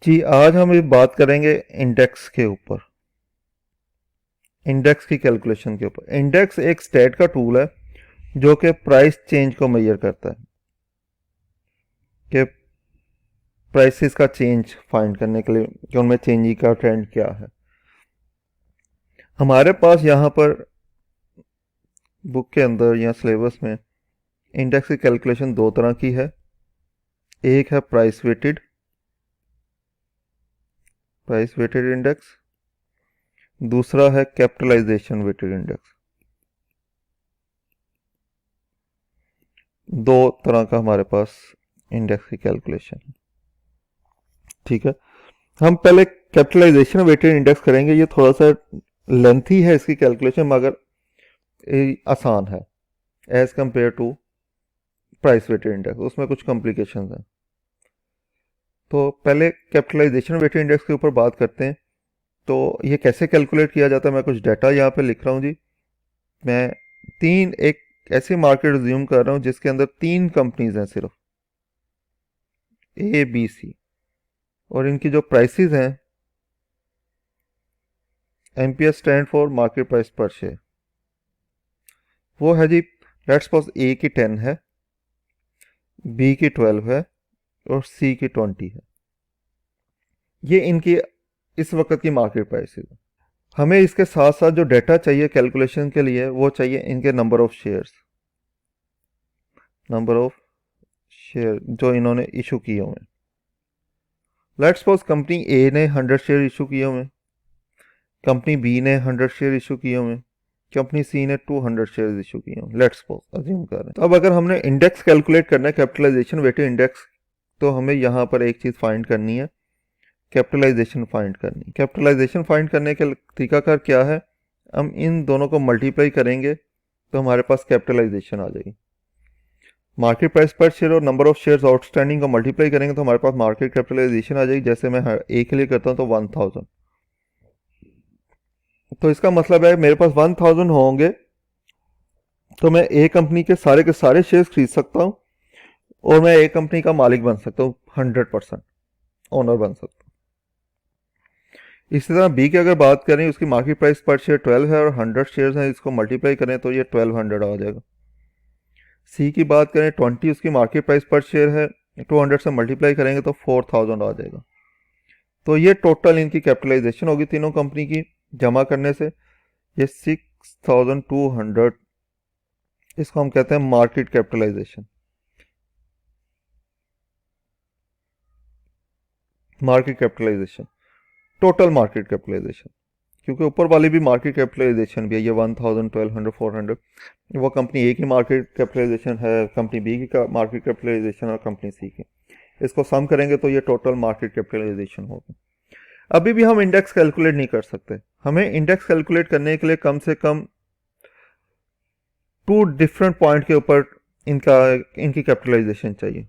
जी, आज हम ये बात करेंगे इंडेक्स के ऊपर, इंडेक्स की कैलकुलेशन के ऊपर। इंडेक्स एक स्टेट का टूल है जो कि प्राइस चेंज को मेजर करता है, कि प्राइसेस का चेंज फाइंड करने के लिए कि उनमें चेंज का ट्रेंड क्या है। हमारे पास यहाँ पर बुक के अंदर या सिलेबस में इंडेक्स की कैलकुलेशन दो तरह की है। एक है प्राइस वेटेड इंडेक्स, दूसरा है कैपिटलाइजेशन वेटेड इंडेक्स। दो तरह का हमारे पास इंडेक्स की कैलकुलेशन है। ठीक है, हम पहले कैपिटलाइजेशन वेटेड इंडेक्स करेंगे। ये थोड़ा सा लेंथी है इसकी कैलकुलेशन, मगर ये आसान है as compared to price weighted index. उसमें कुछ कॉम्प्लिकेशंस हैं। तो पहले कैपिटलाइजेशन वेटेड इंडेक्स के ऊपर बात करते हैं। तो ये कैसे कैलकुलेट किया जाता है, मैं कुछ डाटा यहाँ पे लिख रहा हूँ जी। मैं एक ऐसी मार्केट रिज्यूम कर रहा हूँ जिसके अंदर तीन कंपनीज हैं, सिर्फ ए बी सी, और इनकी जो प्राइसेस हैं, MPS stand for market price पर शेयर, वो है जी, लेट्स सपोज ए की 10 है, बी की 12 है और सी की 20 है। ये इनकी इस वक्त की मार्केट प्राइसेस है। हमें इसके साथ साथ जो डेटा चाहिए कैलकुलेशन के लिए, वो चाहिए इनके नंबर ऑफ शेयर जो इन्होंने इशू किए हुए हैं। लेट्स सपोज कंपनी ए ने 100 शेयर इशू किए हुए हैं, कंपनी बी ने 100 शेयर इशू किए हुए हैं, कंपनी सी ने 200 शेयर इशू किए हुए हैं। लेट्स सपोज अज्यूम कर रहे हैं। तो अब अगर हमने इंडेक्स कैलकुलेट करना है, कैपिटलाइजेशन वेटेड इंडेक्स, तो हमें यहाँ पर एक चीज़ फाइंड करनी है, कैपिटलाइजेशन फाइंड करनी। कैपिटलाइजेशन फाइंड करने का तरीकाकार क्या है, हम इन दोनों को मल्टीप्लाई करेंगे तो हमारे पास कैपिटलाइजेशन आ जाएगी। मार्केट प्राइस पर शेयर और नंबर ऑफ शेयर्स आउटस्टैंडिंग को मल्टीप्लाई करेंगे तो हमारे पास मार्केट कैपिटलाइजेशन आ जाएगी। जैसे मैं ए के लिए करता हूँ तो 1000, तो इसका मतलब है मेरे पास 1000 होंगे तो मैं ए कंपनी के सारे शेयर्स खरीद सकता हूँ और मैं ए कंपनी का मालिक बन सकता हूँ, 100% ओनर बन सकता हूँ। इसी तरह बी की अगर बात करें, उसकी मार्केट प्राइस पर शेयर 12 है और 100 शेयर्स हैं, इसको मल्टीप्लाई करें तो ये 1200 आ जाएगा। सी की बात करें 20, उसकी मार्केट प्राइस पर शेयर है, 200 से मल्टीप्लाई करेंगे तो 4000 आ जाएगा। तो ये टोटल इनकी कैपिटलाइजेशन होगी तीनों कंपनी की जमा करने से, ये 6200। इसको हम कहते हैं market capitalisation. Total market capitalisation, क्योंकि ऊपर वाली भी मार्केट कैपिटलाइजेशन भी है, ये 1000, 1200, 400, वो कंपनी ए की मार्केट कैपिटलाइजेशन है, कंपनी बी की मार्केट कैपिटलाइजेशन और कंपनी सी की। इसको सम करेंगे तो ये टोटल मार्केट कैपिटलाइजेशन होगी। अभी भी हम इंडेक्स कैलकुलेट नहीं कर सकते। हमें इंडेक्स कैलकुलेट करने के लिए कम से कम 2 डिफरेंट पॉइंट के ऊपर इनकी कैपिटलाइजेशन चाहिए।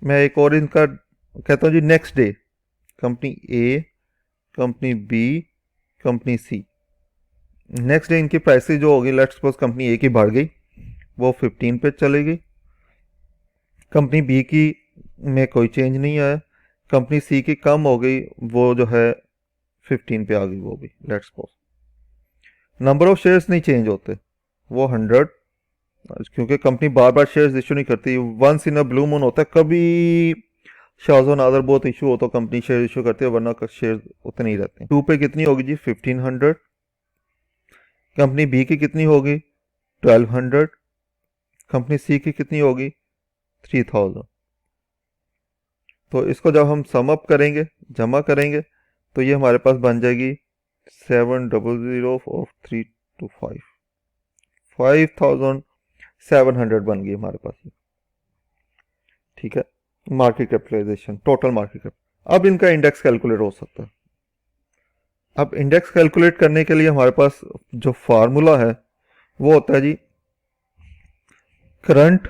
मैं एक और इनका कहता हूँ जी, नेक्स्ट डे कंपनी ए, कंपनी बी, कंपनी सी, नेक्स्ट डे इनकी प्राइसेस जो होगी, लेट्स सपोज कंपनी ए की बढ़ गई, वो 15 पे चली गई, कंपनी बी की में कोई चेंज नहीं आया, कंपनी सी की कम हो गई, वो जो है 15 पे आ गई वो भी, let's suppose. Number of shares नहीं चेंज होते, वो 100, क्योंकि कंपनी बार बार शेयर्स इशू नहीं करती, once in a blue moon होता है, कभी शाज़ो नादर बहुत इशू हो तो कंपनी शेयर इशू करती है, वरना शेयर उतने ही रहते हैं। 2 पे कितनी होगी जी, 1500। कंपनी बी की कितनी होगी, 1200। कंपनी सी की कितनी होगी, 3000। तो इसको जब हम सम अप करेंगे, जमा करेंगे, तो ये हमारे पास बन जाएगी 700 ऑफ 3 to 5, 5700 बन गई हमारे पास। ठीक है, market capitalisation, total market cap. अब इनका इंडेक्स कैलकुलेट हो सकता है। अब इंडेक्स कैलकुलेट करने के लिए हमारे पास जो फार्मूला है वो होता है जी, current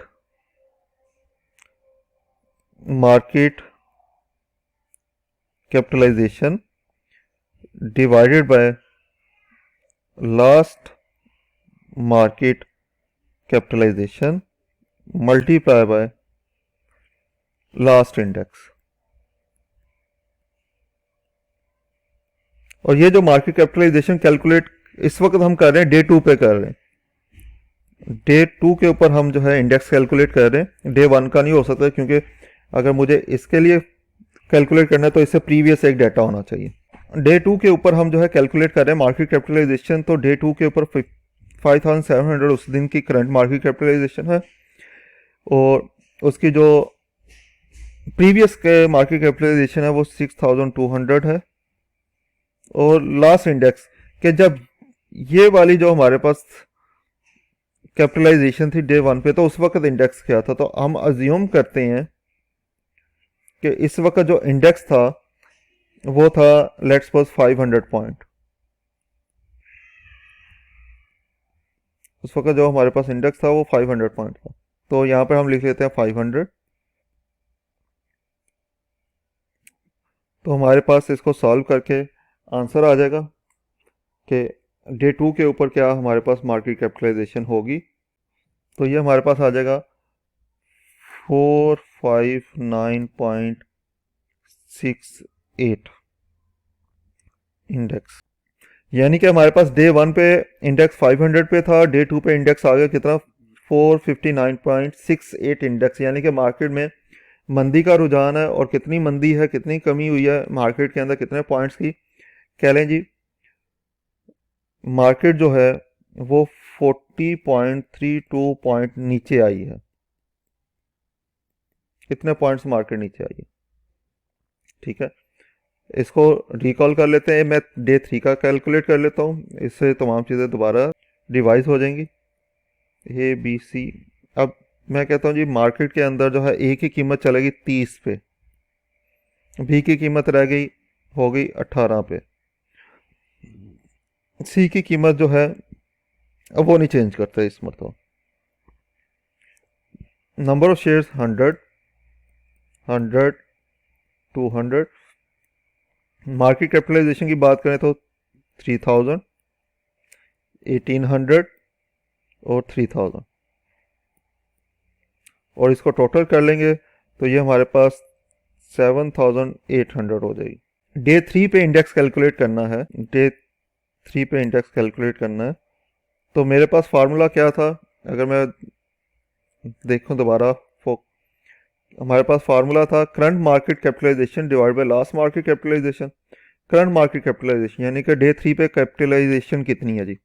market capitalisation divided by last market capitalisation multiply by last index. और ये जो मार्केट कैपिटलाइजेशन कैलकुलेट इस वक्त हम कर रहे हैं डे 2 पे कर रहे हैं। डे 2 के ऊपर हम जो है इंडेक्स कैलकुलेट कर रहे हैं, डे 1 का नहीं हो सकता, क्योंकि अगर मुझे इसके लिए कैलकुलेट करना है तो इससे प्रीवियस एक डाटा होना चाहिए। डे 2 के ऊपर हम जो है कैलकुलेट कर रहे हैं मार्केट कैपिटलाइजेशन। तो डे 2 के ऊपर 5700 उस दिन की करंट मार्केट कैपिटलाइजेशन है, और उसकी जो प्रीवियस के मार्केट कैपिटलाइजेशन है वो 6200 है। और लास्ट इंडेक्स के जब ये वाली जो हमारे पास कैपिटलाइजेशन थी डे 1 पे, तो उस वक्त इंडेक्स क्या था, तो हम अज्यूम करते हैं कि इस वक्त जो इंडेक्स था वो था लेट्स सपोज 500 पॉइंट। उस वक्त जो हमारे पास इंडेक्स था वो 500 पॉइंट था। तो यहां पे हम लिख लेते हैं 500। तो हमारे पास इसको सॉल्व करके आंसर आ जाएगा कि डे 2 के ऊपर क्या हमारे पास मार्केट कैपिटलाइजेशन होगी। तो ये हमारे पास आ जाएगा 459.68 इंडेक्स। यानी कि हमारे पास डे 1 पे इंडेक्स 500 पे था, डे 2 पे इंडेक्स आ गया कितना, 459.68 इंडेक्स। यानी कि मार्केट में मंदी का रुझान है, और कितनी मंदी है, कितनी कमी हुई है मार्केट के अंदर, कितने पॉइंट्स की कह लें जी, मार्केट जो है वो 40.32 पॉइंट नीचे आई है। कितने पॉइंट्स मार्केट नीचे आई है, ठीक है। इसको रिकॉल कर लेते हैं, मैं डे 3 का कैलकुलेट कर लेता हूँ, इससे तमाम चीज़ें दोबारा रिवाइज हो जाएंगी। A B C. अब मैं कहता हूँ जी मार्केट के अंदर जो है ए की कीमत चलेगी 30 पे, बी की कीमत रह गई हो गई 18 पे, सी की कीमत जो है अब वो नहीं चेंज करते इस मरतबा। Number of shares 100, 100, 200। Market capitalisation की बात करें तो 3000, 1800 और 3000, और इसको टोटल कर लेंगे तो ये हमारे पास 7800 हो जाएगी। डे 3 पे इंडेक्स कैलकुलेट करना है, डे 3 पे इंडेक्स कैलकुलेट करना है। तो मेरे पास फार्मूला क्या था, अगर मैं देखूं दोबारा, हमारे पास फार्मूला था current market capitalisation divide by last market capitalisation. Current market capitalisation यानी कि डे 3 पे कैपिटलाइजेशन कितनी है जी,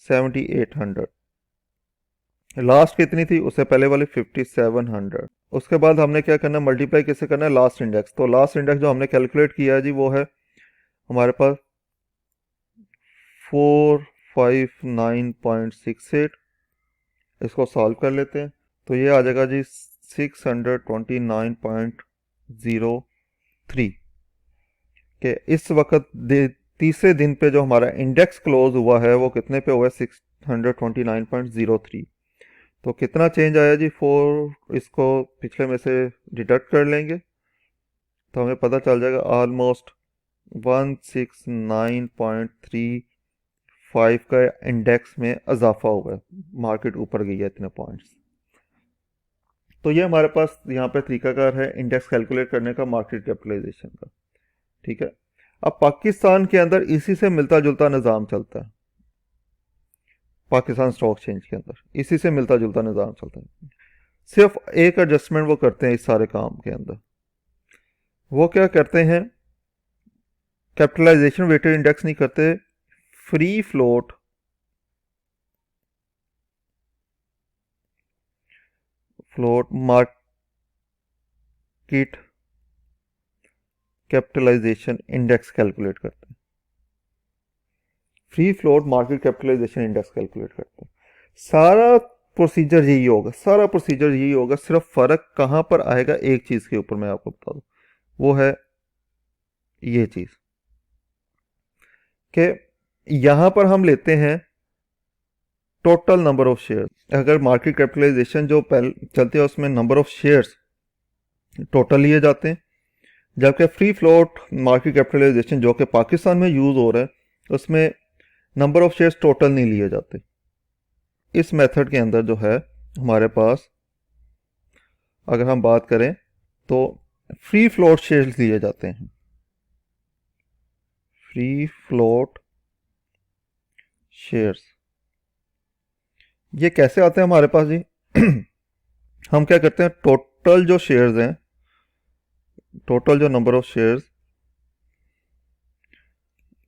7800। लास्ट कितनी थी, उससे पहले वाली 5700। उसके बाद हमने क्या करना है, मल्टीप्लाई किससे करना है, लास्ट इंडेक्स। तो लास्ट इंडेक्स जो हमने कैलकुलेट किया है जी वो है हमारे पास 459.68। इसको सॉल्व कर लेते हैं तो ये आ जाएगा जी 629.03 के इस वक्त तीसरे दिन पे जो हमारा इंडेक्स क्लोज हुआ है वो कितने पे हुआ है, 629.03। तो कितना चेंज आया जी, 4, इसको पिछले में से डिडक्ट कर लेंगे तो हमें पता चल जाएगा ऑलमोस्ट 169.35 का इंडेक्स में इजाफा हुआ है, मार्केट ऊपर गई है इतने पॉइंट्स। तो ये हमारे पास यहाँ पे तरीकाकार है इंडेक्स कैलकुलेट करने का मार्केट कैपिटलाइजेशन का, ठीक है। अब पाकिस्तान के अंदर इसी से मिलता जुलता निज़ाम चलता है, पाकिस्तान स्टॉक एक्सचेंज के अंदर इसी से मिलता जुलता निज़ाम चलता है। सिर्फ एक एडजस्टमेंट वो करते हैं इस सारे काम के अंदर, वो क्या करते हैं, कैपिटलाइजेशन वेटेड इंडेक्स नहीं करते, free float market capitalisation index calculate करते हैं। Free float market capitalisation index calculate करते हैं। सारा प्रोसीजर यही होगा, सारा प्रोसीजर यही होगा, सिर्फ फर्क कहां पर आएगा एक चीज के ऊपर मैं आपको बता दूं, वो है ये चीज कि यहां पर हम लेते हैं टोटल नंबर ऑफ शेयर्स। अगर मार्केट कैपिटलाइजेशन जो चलती है उसमें नंबर ऑफ शेयर्स टोटल लिए जाते हैं, जबकि फ्री फ्लोट मार्केट कैपिटलाइजेशन जो कि पाकिस्तान में यूज हो रहा है उसमें नंबर ऑफ शेयर्स टोटल नहीं लिए जाते। इस मेथड के अंदर जो है हमारे पास अगर हम बात करें तो फ्री फ्लोट शेयर्स लिए जाते हैं, फ्री फ्लोट शेयर्स। ये कैसे आते हैं हमारे पास जी? हम क्या करते हैं, टोटल जो शेयर्स हैं, टोटल जो नंबर ऑफ शेयर्स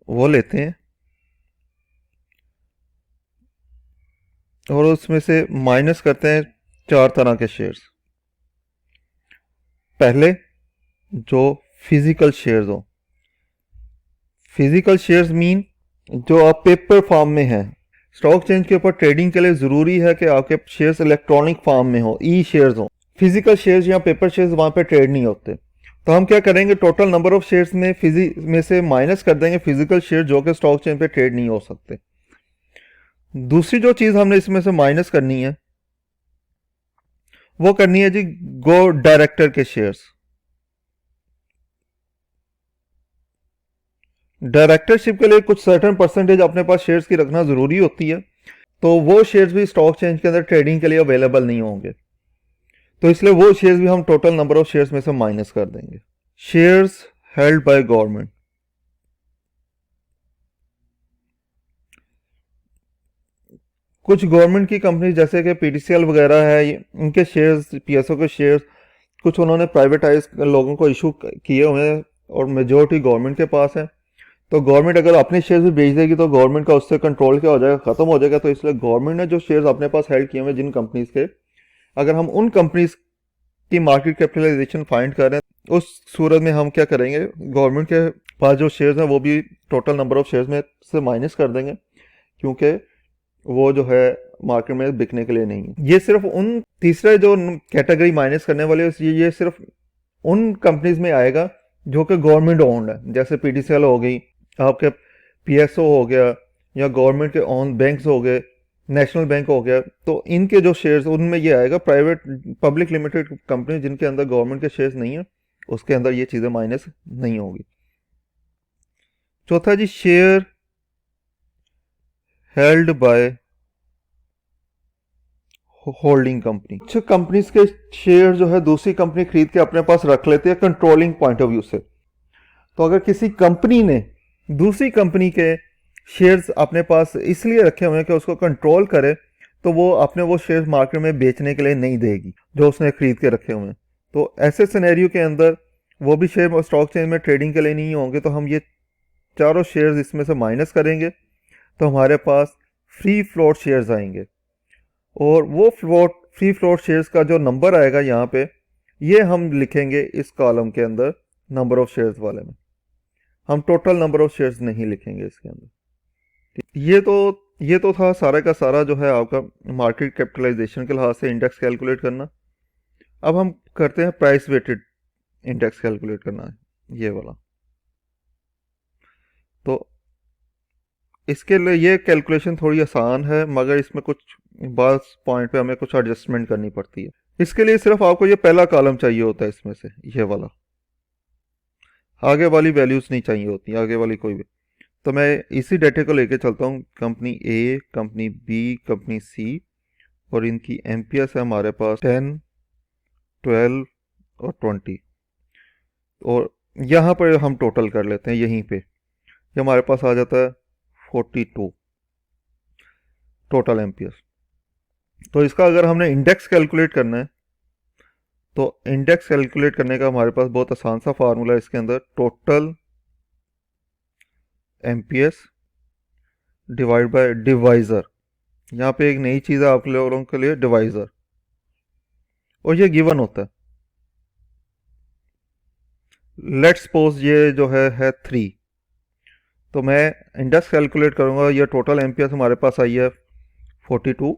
वो लेते हैं और उसमें से माइनस करते हैं 4 तरह के शेयर्स। पहले जो फिजिकल शेयर्स हो, फिजिकल शेयर्स मीन जो आप पेपर फॉर्म में हैं। स्टॉक चेंज के ऊपर ट्रेडिंग के लिए ज़रूरी है कि आपके शेयर्स इलेक्ट्रॉनिक फॉर्म में हो, ई शेयर्स हो। फिजिकल शेयर्स या पेपर शेयर्स वहाँ पे ट्रेड नहीं होते। तो हम क्या करेंगे, टोटल नंबर ऑफ शेयर्स में से माइनस कर देंगे फिजिकल शेयर जो कि स्टॉक चेंज पे ट्रेड नहीं हो सकते। दूसरी जो चीज़ हमने इसमें से माइनस करनी है वो करनी है जी गो डायरेक्टर के शेयर्स। डायरेक्टरशिप के लिए कुछ सर्टेन परसेंटेज अपने पास शेयर्स की रखना ज़रूरी होती है, तो वो शेयर्स भी स्टॉक चेंज के अंदर ट्रेडिंग के लिए अवेलेबल नहीं होंगे, तो इसलिए वो शेयर्स भी हम टोटल नंबर ऑफ शेयर्स में से माइनस कर देंगे। शेयर्स हेल्ड बाय गवर्नमेंट, कुछ गवर्नमेंट की कंपनी जैसे कि पीटीसीएल वगैरह है, इनके शेयर्स, पीएसओ के शेयर्स कुछ उन्होंने प्राइवेटाइज लोगों को इशू किए हुए हैं और मेजोरिटी गवर्नमेंट के पास है। तो गवर्नमेंट अगर अपने शेयर्स भी बेच देगी तो गवर्नमेंट का उससे कंट्रोल क्या हो जाएगा, खत्म हो जाएगा। तो इसलिए गवर्नमेंट ने जो शेयर्स अपने पास हेल्ड किए हुए जिन कंपनीज के, अगर हम उन कंपनीज की मार्केट कैपिटलाइजेशन फाइंड कर रहे हैं, उस सूरत में हम क्या करेंगे, गवर्नमेंट के पास जो शेयर्स हैं वो भी टोटल नंबर ऑफ शेयर्स में से माइनस कर देंगे, क्योंकि वो जो है मार्केट में बिकने के लिए नहीं है। ये सिर्फ उन तीसरे जो कैटेगरी माइनस करने वाले ये सिर्फ उन कंपनीज में आएगा जो कि गवर्नमेंट ओन्ड है, जैसे पीटीसीएल हो गई, आपके पीएसओ हो गया, या गवर्नमेंट के ओन बैंक्स हो गए, नेशनल बैंक हो गया। तो इनके जो शेयर्स उनमें ये आएगा। प्राइवेट पब्लिक लिमिटेड कंपनी जिनके अंदर गवर्नमेंट के शेयर्स नहीं है उसके अंदर ये चीज़ें माइनस नहीं होगी। चौथा जी, share held by holding company. कुछ कंपनीज के शेयर जो है दूसरी कंपनी खरीद के अपने पास रख लेते हैं कंट्रोलिंग पॉइंट ऑफ व्यू से। तो अगर किसी कंपनी ने दूसरी कंपनी के शेयर्स अपने पास इसलिए रखे हुए हैं कि उसको कंट्रोल करे, तो वो अपने वो शेयर्स मार्केट में बेचने के लिए नहीं देगी जो उसने खरीद के रखे हुए हैं। तो ऐसे सिनेरियो के अंदर वो भी शेयर स्टॉक चेंज में ट्रेडिंग के लिए नहीं होंगे। तो हम ये चारों शेयर्स इसमें से माइनस करेंगे तो हमारे पास फ्री फ्लोट शेयर्स आएंगे, और वो फ्री फ्लोट शेयर्स का जो नंबर आएगा यहाँ पे, ये हम लिखेंगे इस कॉलम के अंदर नंबर ऑफ शेयर्स वाले में। हम टोटल नंबर ऑफ शेयर्स नहीं लिखेंगे इसके अंदर। ये तो था सारा का सारा जो है आपका मार्केट कैपिटलाइजेशन के लिहाज से इंडेक्स कैलकुलेट करना। अब हम करते हैं प्राइस वेटेड इंडेक्स कैलकुलेट करना है, ये वाला। तो इसके लिए ये कैलकुलेशन थोड़ी आसान है, मगर इसमें कुछ बस पॉइंट पे हमें कुछ एडजस्टमेंट करनी पड़ती है। इसके लिए सिर्फ आपको ये पहला कॉलम चाहिए होता है इसमें से, ये वाला। आगे वाली वैल्यूज नहीं चाहिए होती, आगे वाली कोई भी। तो मैं इसी डेटे को लेके चलता हूँ। कंपनी ए, कंपनी बी, कंपनी सी, और इनकी एमपीएस है हमारे पास 10, 12 और 20। और यहाँ पर हम टोटल कर लेते हैं, यहीं पे ये हमारे पास आ जाता है 42 टोटल एमपीएस। तो इसका अगर हमने इंडेक्स कैलकुलेट करना है, तो इंडेक्स कैलकुलेट करने का हमारे पास बहुत आसान सा फार्मूला है इसके अंदर। Total MPS divide by divisor. यहाँ पे एक नई चीज़ है आप लोगों के लिए, डिवाइजर, और ये गिवन होता है। लेट्स सपोज ये जो है 3। तो मैं इंडेक्स कैलकुलेट करूंगा, ये टोटल एमपीएस हमारे पास आई है 42,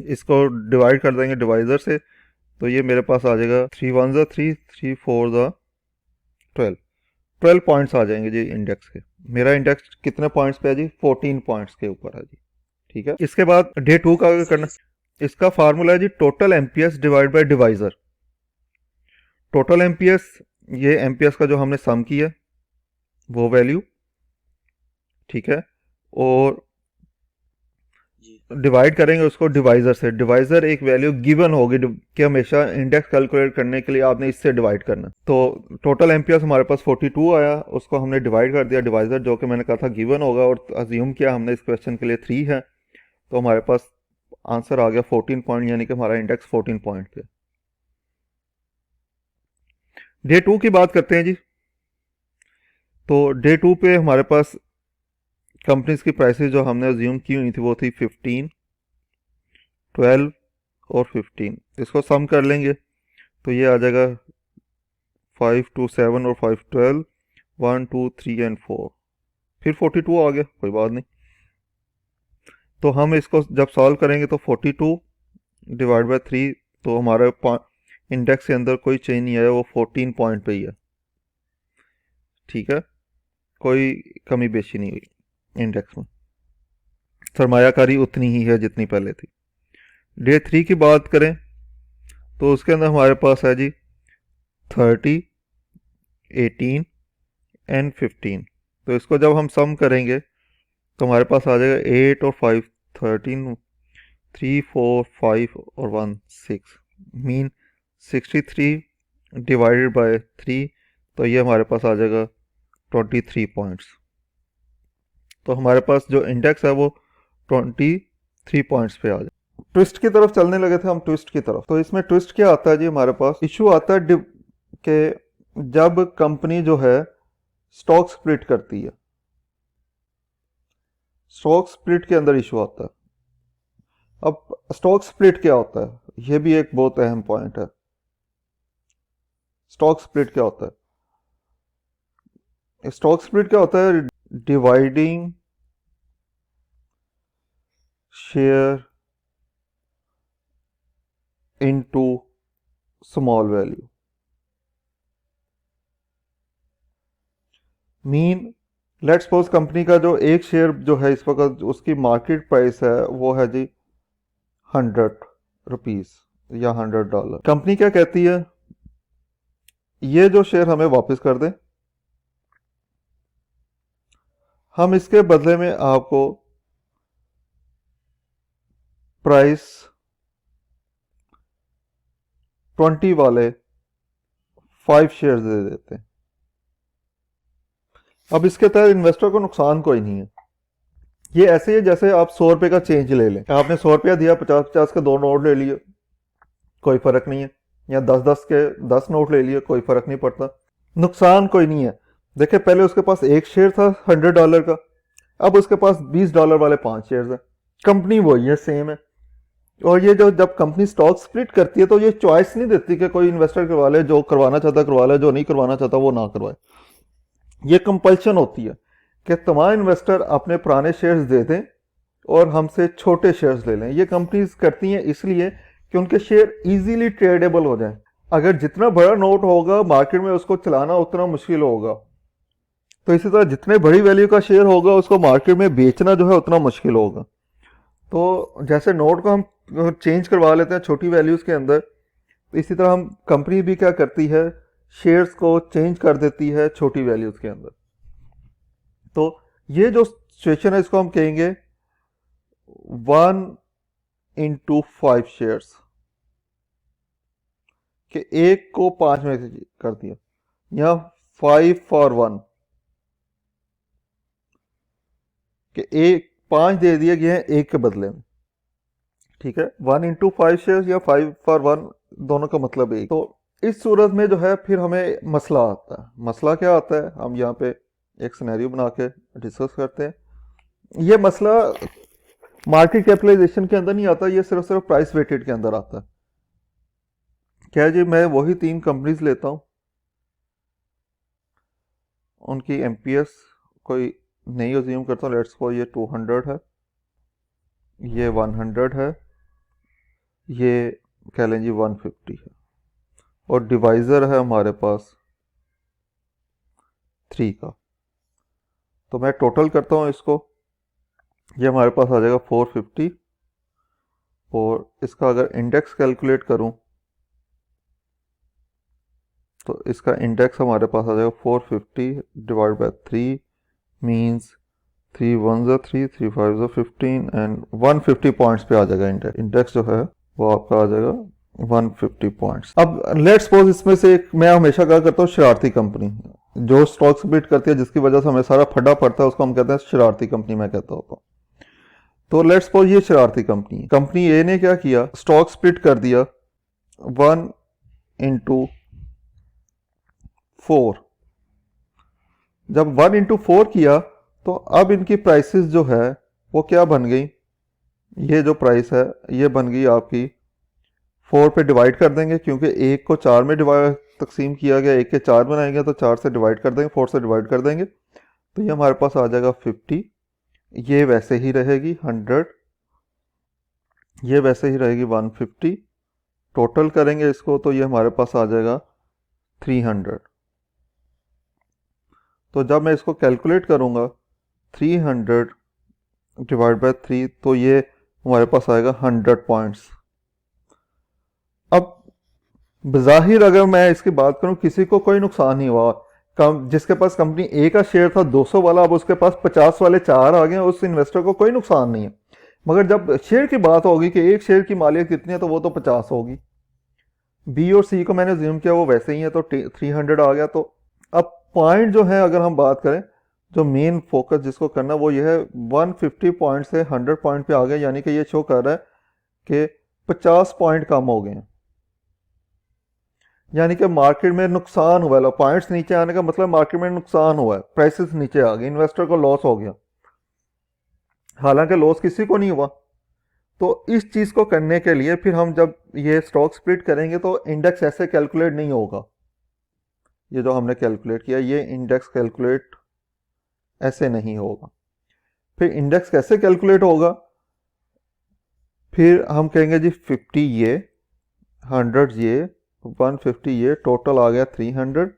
इसको डिवाइड कर देंगे डिवाइजर से, तो ये मेरे पास आ जाएगा 3 1 3, 3 4 12 पॉइंट्स आ जाएंगे जी इंडेक्स के। मेरा इंडेक्स कितने पॉइंट्स पे है जी? 14 पॉइंट्स के ऊपर है जी। ठीक है। इसके बाद डे 2 का अगर करना, इसका फार्मूला है जी total MPS divide by divisor. Total MPS, ये एमपीएस का जो हमने सम किया वो वैल्यू, ठीक है, और डिवाइड करेंगे उसको डिवाइज़र से। डिवाइज़र एक वैल्यू गिवन होगी कि हमेशा इंडेक्स कैलकुलेट करने के लिए आपने इससे डिवाइड करना। तो टोटल एम्पियर्स हमारे पास 42 आया, उसको हमने डिवाइड कर दिया डिवाइज़र, जो कि मैंने कहा था गिवन होगा, और अज्यूम किया हमने इस क्वेश्चन के लिए 3 है, तो हमारे पास आंसर आ गया 14 पॉइंट, यानी कि हमारा इंडेक्स 14 पॉइंट पे। डे 2 की बात करते हैं जी। तो डे 2 पे हमारे पास कंपनीज की प्राइसेस जो हमने अज्यूम की हुई थी वो थी 15, 12 और 15। इसको सम कर लेंगे तो ये आ जाएगा 5 2 7 और 5 12, 1 2 3 एंड 4, फिर 42 आ गया, कोई बात नहीं। तो हम इसको जब सॉल्व करेंगे तो 42 डिवाइड बाय 3, तो हमारे इंडेक्स के अंदर कोई चेंज नहीं आया, वो 14 पॉइंट पे ही है। ठीक है, कोई कमी बेशी नहीं हुई इंडेक्स में, सरमायाकारी उतनी ही है जितनी पहले थी। डे 3 की बात करें तो उसके अंदर हमारे पास है जी 30, 18 एंड 15। तो इसको जब हम सम करेंगे तो हमारे पास आ जाएगा 8 और 5 13, 3 4 5 और 1 6, मीन 63 डिवाइडेड बाय 3, तो ये हमारे पास आ जाएगा 23 पॉइंट्स। तो हमारे पास जो इंडेक्स है वो 23 पॉइंट्स पे आ जाए। ट्विस्ट की तरफ चलने लगे थे हम, ट्विस्ट की तरफ। तो इसमें ट्विस्ट क्या आता है जी, हमारे पास इशू आता है कि जब कंपनी जो है स्टॉक स्प्लिट करती है, स्टॉक स्प्लिट के अंदर इशू आता है। अब स्टॉक स्प्लिट क्या होता है, यह भी एक बहुत अहम पॉइंट है। स्टॉक स्प्लिट क्या होता है? स्टॉक स्प्लिट क्या होता है? Dividing share into small value. Mean let suppose company का जो एक शेयर जो है इस वक्त उसकी मार्केट प्राइस है वो है जी 100 रुपीज या $100। कंपनी क्या कहती है, ये जो शेयर हमें वापस कर दें, हम इसके बदले में आपको प्राइस 20 वाले 5 शेयर दे देते हैं। अब इसके तहत इन्वेस्टर को नुकसान कोई नहीं है। ये ऐसे ही जैसे आप 100 रुपए का चेंज ले लें, आपने 100 रुपया दिया, 50-50 के 2 नोट ले लिए, कोई फर्क नहीं है, या 10-10 के 10 नोट ले लिए, कोई फर्क नहीं पड़ता, नुकसान कोई नहीं है। देखिए पहले उसके पास एक शेयर था $100 का, अब उसके पास $20 वाले 5 शेयर हैं, कंपनी वही है, सेम है। और ये जो जब कंपनी स्टॉक स्प्लिट करती है तो ये चॉइस नहीं देती कि कोई इन्वेस्टर करवा ले, जो करवाना चाहता करवा ले, जो नहीं करवाना चाहता वो ना करवाए। ये कंपल्शन होती है कि तमाम इन्वेस्टर अपने पुराने शेयर्स दे दें और हमसे छोटे शेयर्स ले लें। ये कंपनीज करती हैं इसलिए कि उनके शेयर इजीली ट्रेडेबल हो जाएं। अगर जितना बड़ा नोट होगा मार्केट में उसको चलाना उतना मुश्किल होगा, तो इसी तरह जितने बड़ी वैल्यू का शेयर होगा उसको मार्केट में बेचना जो है उतना मुश्किल होगा। तो जैसे नोट को हम चेंज करवा लेते हैं छोटी वैल्यूज के अंदर, तो इसी तरह हम कंपनी भी क्या करती है, शेयर्स को चेंज कर देती है छोटी वैल्यूज के अंदर। तो ये जो सिचुएशन है इसको हम कहेंगे 1/5 शेयर्स, कि एक को 5 में से कर दिया, या 5 for 1, कि एक 5 दे दिए गए हैं एक के बदले में। ठीक है, 1/5 शेयर्स या 5 for 1 दोनों का मतलब एक। तो इस सूरत में जो है फिर हमें मसला आता है। मसला क्या आता है, हम यहाँ पे एक सिनेरियो बना के डिस्कस करते हैं। ये मसला मार्केट कैपिटलाइजेशन के अंदर नहीं आता, ये सिर्फ प्राइस वेटेड के अंदर आता है। क्या जी, मैं वही 3 कंपनीज लेता हूँ, उनकी एमपीएस कोई नहीं अज्यूम करता हूँ, लेट्स को ये 200 है, ये 100 है, ये कह लें जी 150 है, और डिवाइज़र है हमारे पास 3 का। तो मैं टोटल करता हूँ इसको, ये हमारे पास आ जाएगा 450, और इसका अगर इंडेक्स कैलकुलेट करूँ तो इसका इंडेक्स हमारे पास आ जाएगा 450 डिवाइड बाय 3 मीन्स 3 1 ज़ा 3 3 5 ज़ा 15 एंड 150 पॉइंट्स पे आ जाएगा इंडेक्स। इंडेक्स जो है वो आपका आ जाएगा 150 पॉइंट्स। अब लेट्स सपोज इसमें से एक, मैं हमेशा क्या करता हूँ, शरारती कंपनी जो स्टॉक स्प्लिट करती है जिसकी वजह से हमें सारा फड्डा पड़ता है, उसको हम कहते हैं शरारती कंपनी, मैं कहता होता हूँ। तो लेट्स सपोज ये शरारती कंपनी है। कंपनी ए ने क्या किया, स्टॉक स्प्लिट कर दिया 1 into 4। जब 1 into 4 किया तो अब इनकी प्राइसेस जो है वो क्या बन गई, ये जो प्राइस है ये बन गई आपकी 4 पे डिवाइड कर देंगे, क्योंकि एक को 4 में डिवाइड तकसीम किया गया, एक के 4 बनाएंगे तो 4 से डिवाइड कर देंगे, 4 से डिवाइड कर देंगे तो ये हमारे पास आ जाएगा 50। ये वैसे ही रहेगी 100, ये वैसे ही रहेगी 150। टोटल करेंगे इसको तो ये हमारे पास आ जाएगा 300। तो जब मैं इसको कैलकुलेट करूंगा 300 डिवाइड बाय 3 तो ये हमारे पास आएगा 100 पॉइंट्स। अब बज़ाहिर अगर मैं इसकी बात करूं, किसी को कोई नुकसान नहीं हुआ। जिसके पास कंपनी ए का शेयर था 200 वाला, अब उसके पास 50 वाले 4 आ गए, उस इन्वेस्टर को कोई नुकसान नहीं है। मगर जब शेयर की बात होगी कि एक शेयर की मालियत कितनी है, तो वो तो 50 होगी। बी और सी को मैंने ज्यूम किया वो वैसे ही है, तो 300 आ गया। तो अब पॉइंट जो है, अगर हम बात करें, जो मेन फोकस जिसको करना वो ये है 150 पॉइंट से 100 पॉइंट पे आ गया, यानी कि ये शो कर रहा है कि 50 पॉइंट कम हो गए हैं, यानी कि मार्केट में नुकसान हुआ है। पॉइंट्स नीचे आने का मतलब मार्केट में नुकसान हुआ है, प्राइसेस नीचे आ गए, इन्वेस्टर को लॉस हो गया। हालांकि लॉस किसी को नहीं हुआ। तो इस चीज को करने के लिए फिर हम जब ये स्टॉक स्प्लिट करेंगे तो इंडेक्स ऐसे कैलकुलेट नहीं होगा। ये जो हमने कैलकुलेट किया, ये इंडेक्स कैलकुलेट ऐसे नहीं होगा। फिर इंडेक्स कैसे कैलकुलेट होगा, फिर हम कहेंगे जी 50 ये, 100 ये, 150 ये, टोटल आ गया 300।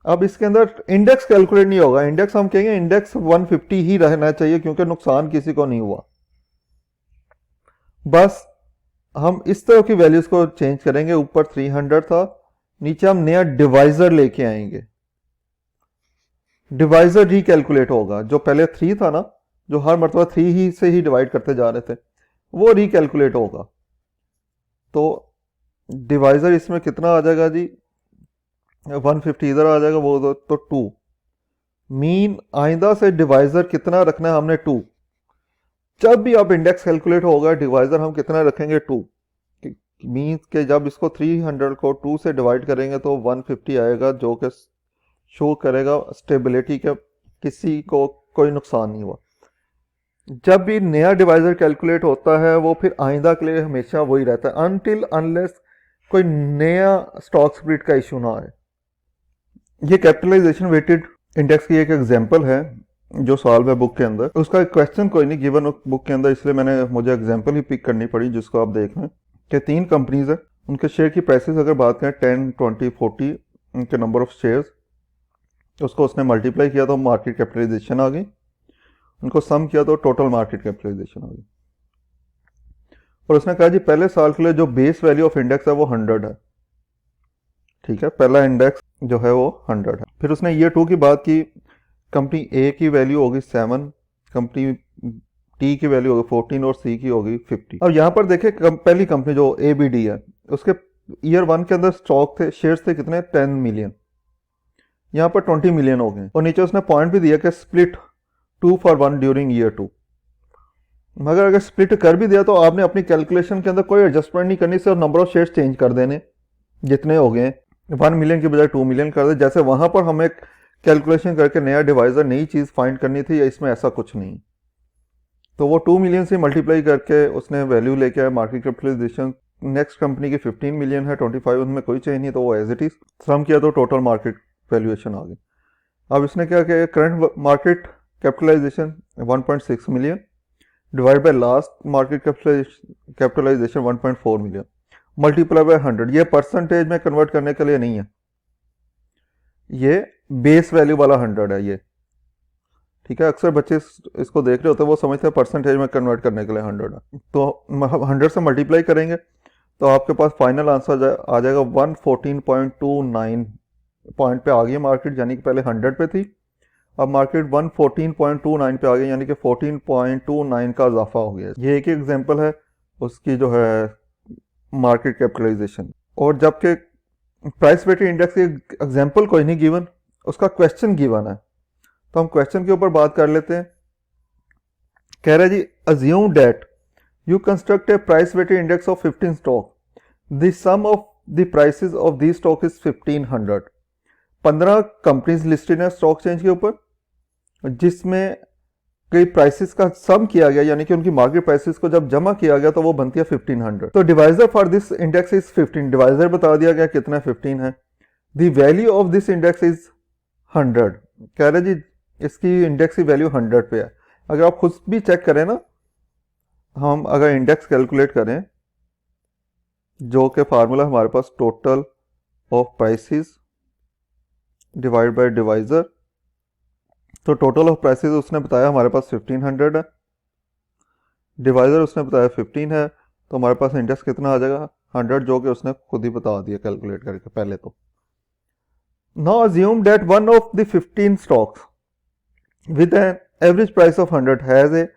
अब इसके अंदर इंडेक्स कैलकुलेट नहीं होगा, इंडेक्स हम कहेंगे इंडेक्स 150 ही रहना चाहिए, क्योंकि नुकसान किसी को नहीं हुआ। बस हम इस तरह की वैल्यूज को चेंज करेंगे। ऊपर 300 था, नीचे हम नया डिवाइजर लेके आएंगे। डिवाइजर रिकैलकुलेट होगा। जो पहले 3 था ना, जो हर मरतबा 3 ही से ही डिवाइड करते जा रहे थे, वो रिकैलकुलेट होगा। तो डिवाइजर इसमें कितना आ जाएगा जी, 150 इधर आ जाएगा, वो तो 2। मीन आइंदा से डिवाइजर कितना रखना है हमने, 2। जब भी आप इंडेक्स कैलकुलेट होगा, डिवाइजर हम कितना रखेंगे, 2। मीन्स के जब इसको 300 को 2 से डिवाइड करेंगे तो 150 आएगा, जो कि शो करेगा स्टेबिलिटी के, किसी को कोई नुकसान नहीं हुआ। जब भी नया डिवाइजर कैलकुलेट होता है वो फिर आइंदा के लिए हमेशा वही रहता है, अनटिल अनलेस कोई नया स्टॉक स्प्लिट का इशू ना आए। ये कैपिटलाइजेशन वेटेड इंडेक्स की एक एग्जांपल है जो सॉल्व है बुक के अंदर। उसका क्वेश्चन कोई नहीं गिवन बुक के अंदर, इसलिए मुझे एग्जांपल ही पिक करनी पड़ी, जिसको आप देख लें कि 3 कंपनीज है, उनके शेयर की प्राइसेस अगर बात करें 10, 20, 40 उनके नंबर ऑफ शेयर्स, उसको उसने मल्टीप्लाई किया तो मार्केट कैपिटलाइजेशन आ गई, उनको सम किया तो टोटल मार्केट कैपिटलाइजेशन आ गई। और उसने कहा जी पहले साल के लिए जो बेस वैल्यू ऑफ इंडेक्स है वो 100 है। ठीक है, पहला इंडेक्स जो है वो 100 है। फिर उसने ईयर 2 की बात की, कंपनी ए की वैल्यू होगी 7, कंपनी टी की वैल्यू होगी 14 और सी की होगी 50। अब यहाँ पर देखें पहली कंपनी जो ABD है, उसके ईयर 1 के अंदर स्टॉक थे, शेयर्स थे कितने, 10 मिलियन, यहाँ पर 20 मिलियन हो गए। और नीचे उसने पॉइंट भी दिया कि स्प्लिट 2 for 1 ड्यूरिंग ईयर 2। मगर अगर स्प्लिट कर भी दिया तो आपने अपनी कैलकुलेशन के अंदर कोई एडजस्टमेंट नहीं करनी, सिर्फ नंबर ऑफ शेयर्स चेंज कर देने, जितने हो गए 1 मिलियन की बजाय 2 मिलियन कर दे। जैसे वहां पर हमें कैलकुलेशन करके नया डिवाइजर नई चीज फाइंड करनी थी, या इसमें ऐसा कुछ नहीं। तो वो 2 मिलियन से मल्टीप्लाई करके उसने वैल्यू लेके आया मार्केट कैपिटलाइजेशन। नेक्स्ट कंपनी की 15 मिलियन है, 25 उनमें कोई चेंज नहीं, तो वो एज इट इज सम किया तो टोटल मार्केट वैल्यूएशन आ गई। अब इसने क्या किया, current market capitalisation 1.6 million divide by last market capitalisation 1.4 million multiply by 100। ये परसेंटेज में कन्वर्ट करने के लिए नहीं है, ये बेस वैल्यू वाला 100 है ये। ठीक है, अक्सर बच्चे इसको देख रहे होते हैं, वो समझते हैं परसेंटेज में कन्वर्ट करने के लिए 100 है। तो 100 से मल्टीप्लाई करेंगे तो आपके पास फाइनल आंसर आ जाएगा 114.29 पॉइंट पे आ गई मार्केट, यानी कि पहले 100 पे थी अब मार्केट 114.29 पे आ गई, यानी कि 14.29 का इजाफा हो गया। ये एक एग्जांपल है उसकी जो है मार्केट कैपिटलाइजेशन। और जबकि प्राइस वेटेड इंडेक्स की एग्जांपल कोई नहीं गिवन, उसका क्वेश्चन गिवन है, तो हम क्वेश्चन के ऊपर बात कर लेते हैं। कह रहा है जी, assume that you construct a price weighted index of 15 stock, the sum of the prices of the stock is 1500। 15 companies listed है स्टॉक एक्सचेंज के ऊपर, जिसमें कई प्राइसेस का सम किया गया, यानी कि उनकी मार्केट प्राइसेस को जब जमा किया गया तो वो बनती है 1500। तो divisor for this index is 15, divisor बता दिया गया कितना 15 है। The value of this index is 100। कह रहे जी इसकी इंडेक्स की वैल्यू 100 पे है। अगर आप खुद भी चेक करें ना, हम अगर इंडेक्स कैलकुलेट करें, जो कि फार्मूला हमारे पास total of prices divide by divisor, तो टोटल ऑफ प्राइसेस उसने बताया हमारे पास 1500 है, डिवाइजर उसने बताया 15 है, तो हमारे पास इंडेक्स कितना आ जाएगा 100, जो कि उसने खुद ही बता दिया कैलकुलेट करके पहले। तो now assume that one of the 15 stocks with an average price of 100 has a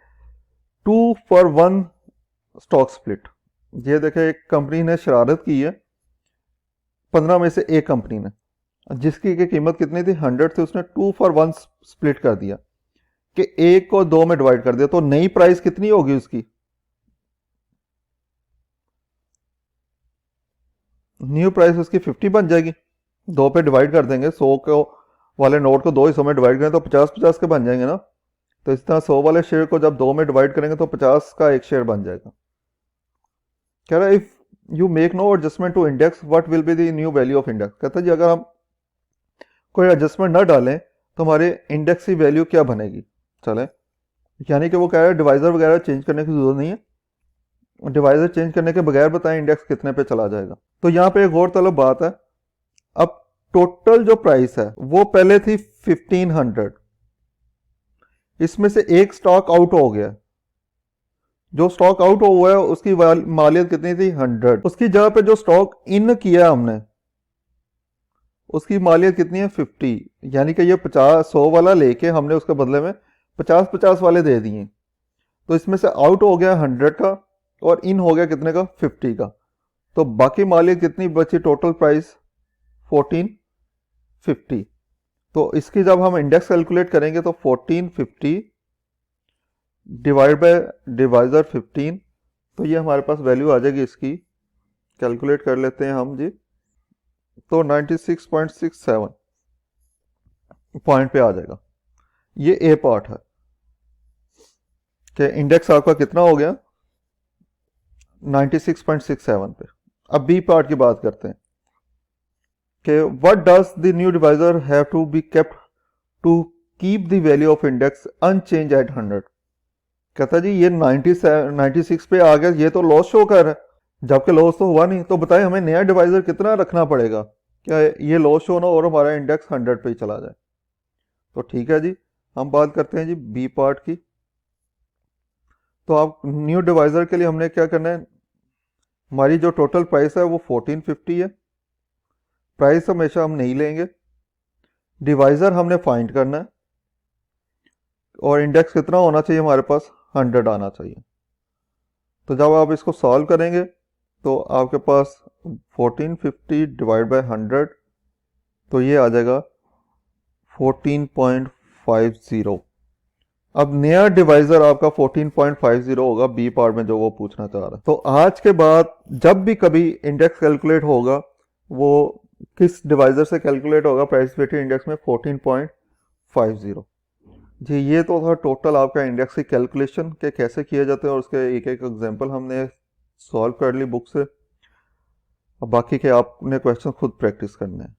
2-for-1 stock split. ये देखें, एक कंपनी ने शरारत की है, 15 में से एक कंपनी ने, जिसकी की कीमत कितनी थी 100 थी, उसने 2-for-1 स्प्लिट कर दिया कि एक को 2 में डिवाइड कर दिया। तो नई प्राइस कितनी होगी उसकी, न्यू प्राइस उसकी 50 बन जाएगी। 2 पे डिवाइड कर देंगे, 100 को वाले नोट को 2 हिस्सों में डिवाइड करें तो 50-50 के बन जाएंगे ना। तो इस तरह 100 वाले शेयर को जब 2 में डिवाइड करेंगे तो 50 का एक शेयर बन जाएगा। कह रहा है if you make no adjustment to index what will be the new value of index. कहता है जी अगर हम कोई एडजस्टमेंट ना डालें तो हमारे इंडेक्स की वैल्यू क्या बनेगी। चले, यानी कि वो कह रहा है डिवाइजर वगैरह चेंज करने की जरूरत नहीं है, डिवाइजर चेंज करने के बगैर बताएं इंडेक्स कितने पे चला जाएगा। तो यहाँ पे एक और तलब बात है, अब टोटल जो प्राइस है वो पहले थी 1500, इसमें से एक स्टॉक आउट हो गया, जो स्टॉक आउट हुआ है उसकी मालियत कितनी थी 100, उसकी जगह पे जो स्टॉक इन किया हमने उसकी मालियत कितनी है 50, यानी कि ये 100 वाला लेके हमने उसके बदले में 50-50 वाले दे दिए। तो इसमें से आउट हो गया 100 का और इन हो गया कितने का 50 का, तो बाकी मालियत कितनी बची, टोटल प्राइस 1450। तो इसकी जब हम इंडेक्स कैलकुलेट करेंगे तो 1450 डिवाइड बाय डिवाइजर 15, तो ये हमारे पास वैल्यू आ जाएगी इसकी, कैलकुलेट कर लेते हैं हम जी, तो 96.67 पॉइंट पे आ जाएगा। ये ए पार्ट है कि इंडेक्स आपका कितना हो गया 96.67 पे। अब बी पार्ट की बात करते हैं कि what does the new divisor have to be kept to keep the value of index unchange at 100। कहता जी ये 96 पे आ गया, ये तो लॉस शो कर रहा है, जबकि लॉस तो हुआ नहीं। तो बताएं हमें नया डिवाइजर कितना रखना पड़ेगा क्या ये लॉस शो ना और हमारा इंडेक्स 100 पे ही चला जाए। तो ठीक है जी, हम बात करते हैं जी बी पार्ट की। तो आप न्यू डिवाइजर के लिए हमने क्या करना है, हमारी जो टोटल प्राइस है वो 1450 है, प्राइस हमेशा हम नहीं लेंगे, डिवाइजर हमने फाइंड करना है और इंडेक्स कितना होना चाहिए हमारे पास 100 आना चाहिए। तो जब आप इसको सॉल्व करेंगे तो आपके पास 1450 डिवाइड बाय 100, तो ये आ जाएगा 14.50। अब नया डिवाइजर आपका 14.50 होगा बी पार्ट में, जो वो पूछना चाह रहा है। तो आज के बाद जब भी कभी इंडेक्स कैलकुलेट होगा वो किस डिवाइजर से कैलकुलेट होगा, प्राइस वेटेड इंडेक्स में 14.50 जी। ये तो था टोटल आपका इंडेक्स की कैलकुलेशन के कैसे किए जाते हैं और उसके एक एक एग्जांपल हमने सॉल्व कर ली बुक से। अब बाकी के आपने क्वेश्चन खुद प्रैक्टिस करने हैं।